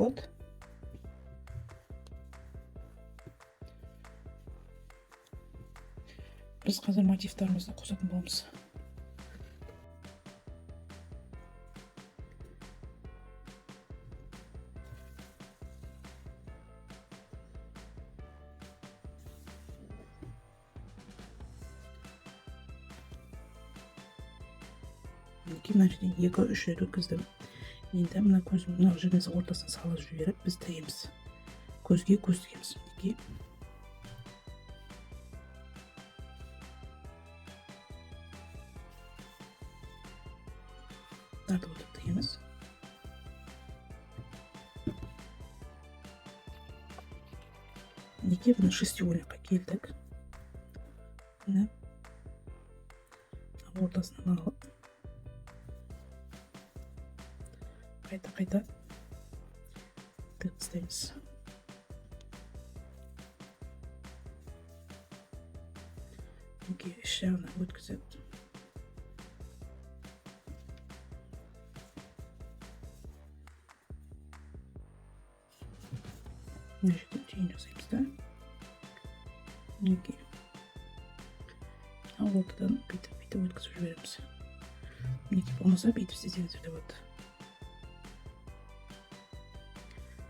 болады. Біз қазір мотивтарымызды қосатын боламыз. Мына жерден 2-3 рет өткіздім. Енді мына көздің мына жерден ортасына салып жіберіп, біз тігеміз. Көзге көз тігеміз. Мінекей. Тартып отырып тігеміз. Мінекей бұны шестиугольникқа келдік. Міне ортасынан алып қайта тігіп тастаймыз. Мінекей іш жағына өткізіп мына жерден түйін жасаймыз да. Мінекей ортадан бүйтіп өткізіп жібереміз. Мінекей болмаса бүйтіп істесеңіздер де болады.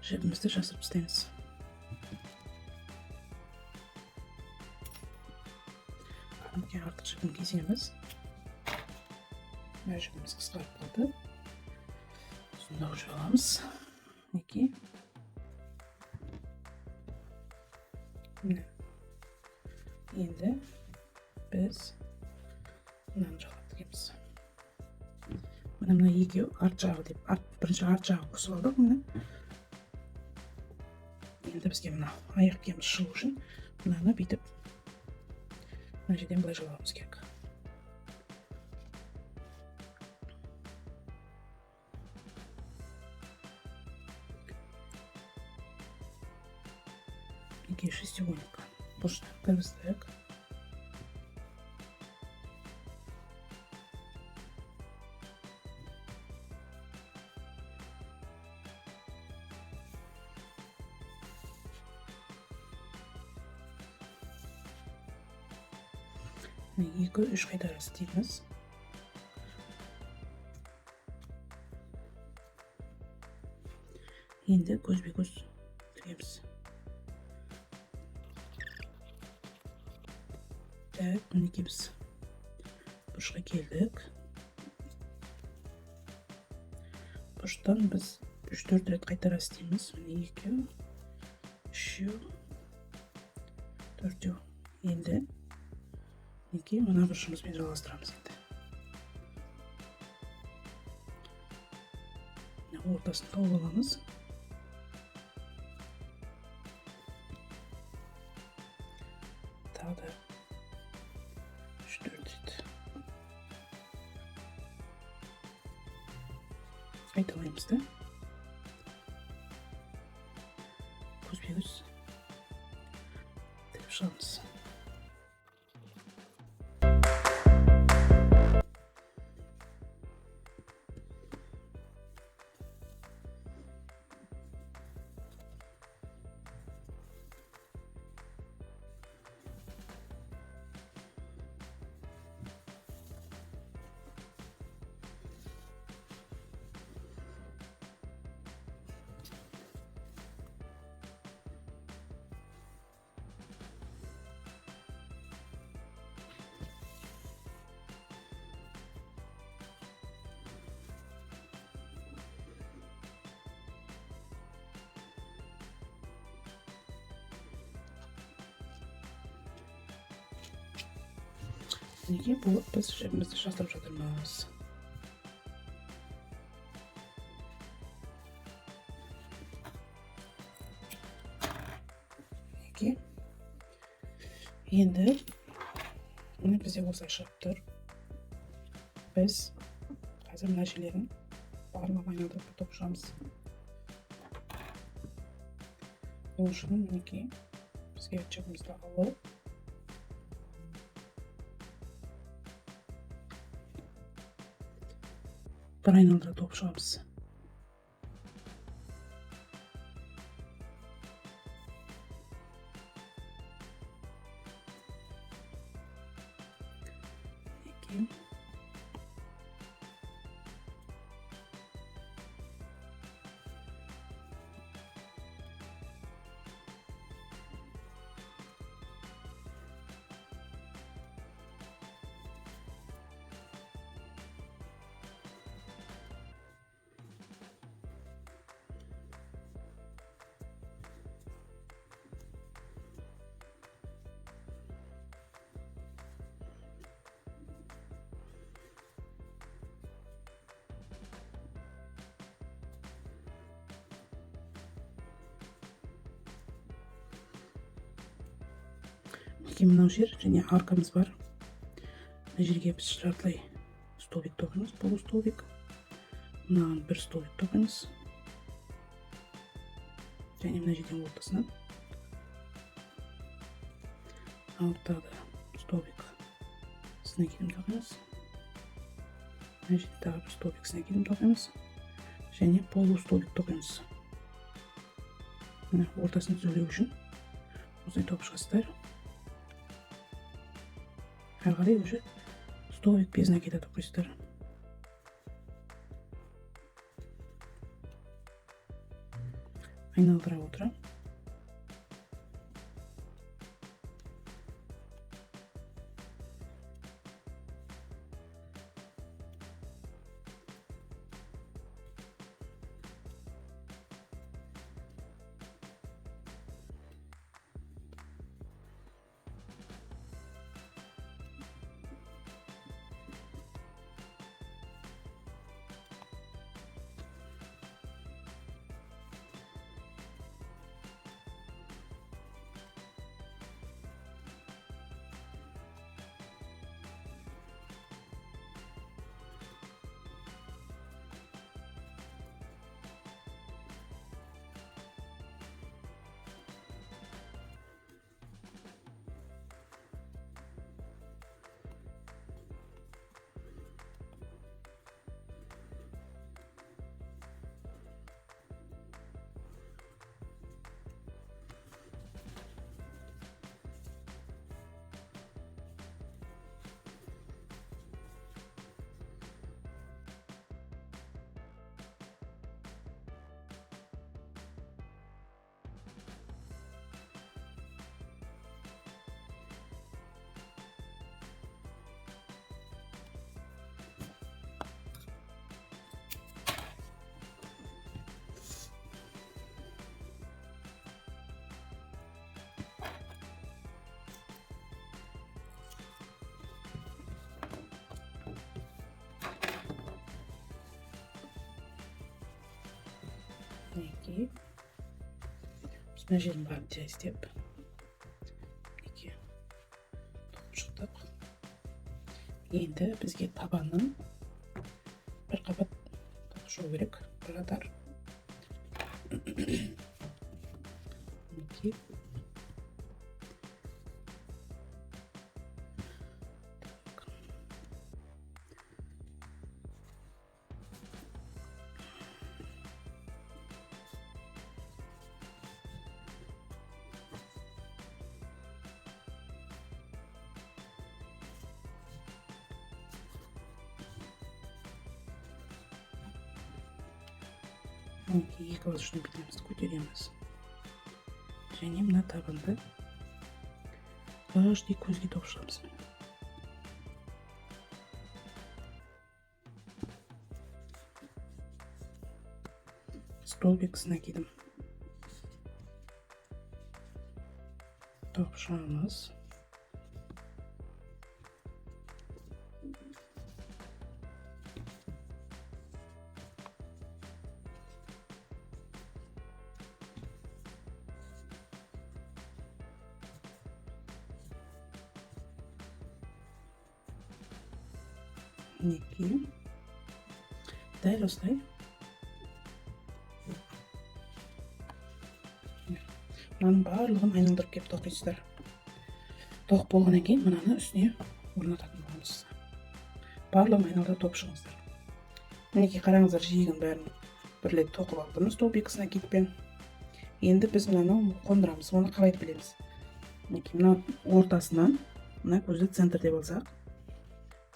Жібімізді жасырып тастаймыз. Мінекей артық жібін кесеміз. Мына жібіміз қысқарып қалды. Осындағы жіп аламыз. Мінекей. Енді біз мынаны жалап тігеміз. Мына екеуі арт жағы деп, бірінші арт жағы қосып алдық. Енді бізге мына аяқ киіміміз шығу үшін мынаны бүйтіп мына жерден былай жалауымыз керек. Мінекей шестиугольник бұрышына кіргіздік. Екі-үш қайтара істейміз. Енді көзбе-көз тігеміз. Мінекей біз бұрышқа келдік. Бұрыштан біз 3-4 рет қайтара істейміз. Екеу, үшеу, төртеу. Енді мінекей мына бұрышымызбен жалғастырамыз енді. Ортасын тауып аламыз. Тағы да 3-4 рет қайталаймыз да. Көзбе-көз тігіп шығамыз. Мінекей бұл біз жібімізді жасырып жатырмыз. Мінекей. Енді міне бізде осылай шығып тұр. Біз қазір мына жерлерін барлығын айналдырып тауып шығамыз. Ол үшін мінекей бізге жібімізді алып бір айналдыра тауып шығамыз. мінекей. Мінекей мынау жер және аркамыз бар. Мына жерге біз жартылай столбик тоқимыз, полустолбик. Мынаған бір столбик тоқимыз. Және мына жерден ортасынан алып тағы да столбик снекидім тоқимыз. Мына жерде тағы бір столбик снекидім тоқимыз. Және полустолбик тоқимыз. Мына ортасын түзелеу үшін осылай тоқып шығасыздар. Әрі қарай уже столбик без накида тоқисыздар. Айналдыра отыра. Мінекей. Біз мына жерін барын жай істеп. Мінекей. Тоқып шықтық. Енді бізге табанын бір қабат тоқышу керек. Bir қатар. Мінекей. Екі воздушный петлямызды көтереміз. Және мына табанды каждый көзге тоқып шығамыз. Столбик накидым. Тоқып шығамыз. Мінекей. Дәл осылай. Мынаның барлығын айналдырып кеп тоқисыздар. Тоқып болғаннан кейін мынаны үстіне орнататын боламыз. Барлығын айналдырып тоқып шығыңыздар. Мінекей қараңыздар, жиегін бәрін бірлеп тоқып алдымыз столбикасына кетпен. Енді біз мынаны қондырамыз. Оны қалай білеміз? Мінекей мына ортасынан, мына көзді центр деп алсақ,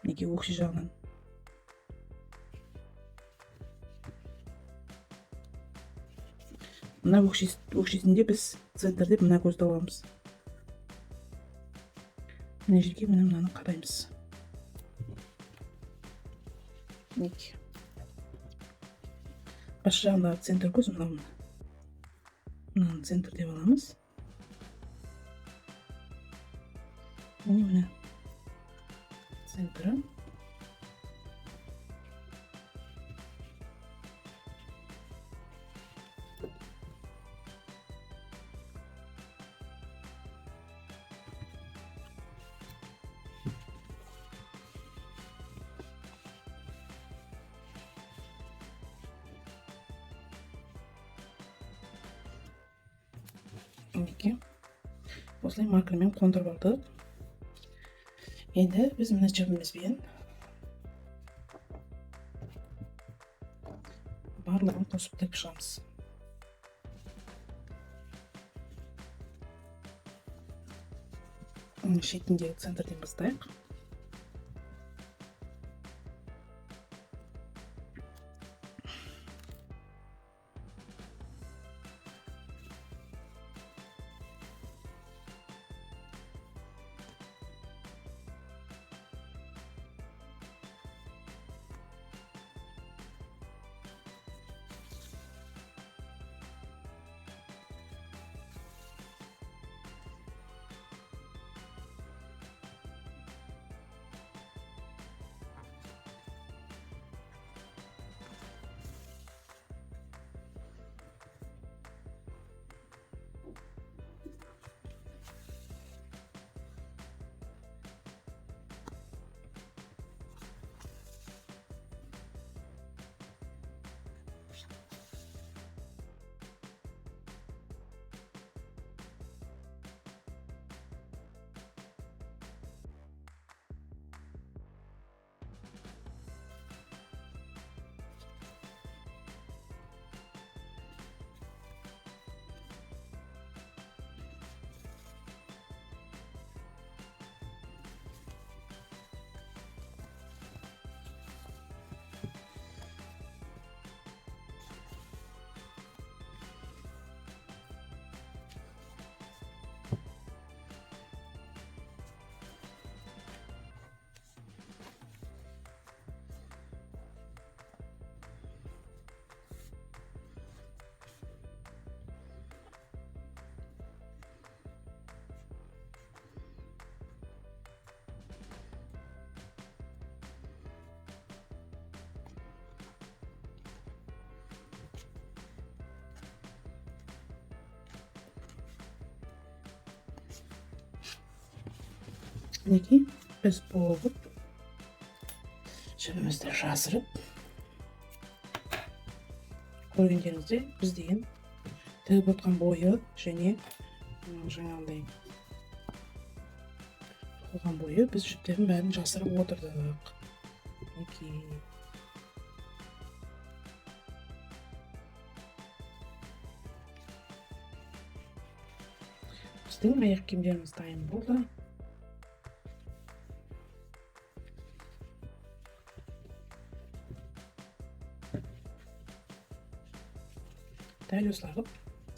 мінекей өкше жағынан. Мына өкшесінде біз центрде мына көзді аламыз. Мына жерге мынаны қадаймыз. Мінекей. Бас жағындағы центр көз мынаны. Мынаны центр деп аламыз. Міне центрі. Мінекей. Осылай маркермен қондырып алдық. Енді біз мына жібімізбен барлығын қосып тігіп шығамыз. Шетіндегі центрден бастайық. Мінекей біз болып жібімізді жасырып көргендеріңіздей біз деген тігіп отқан бойы және жаңағыдай тоқылған бойы біз жіптердің бәрін жасырып отырдық. Мінекей. Біздің аяқ киімдеріміз дайын болды. Дәл осылай қылып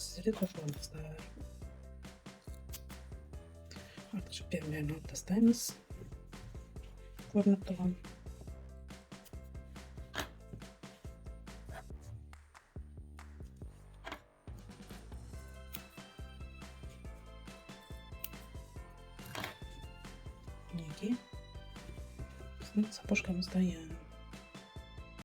сіздер де тоқып алыңыздар. Артық жіптердің бәрін алып тастаймыз. Көрініп тұрған. Мінекей біздің сапожкамыз дайын.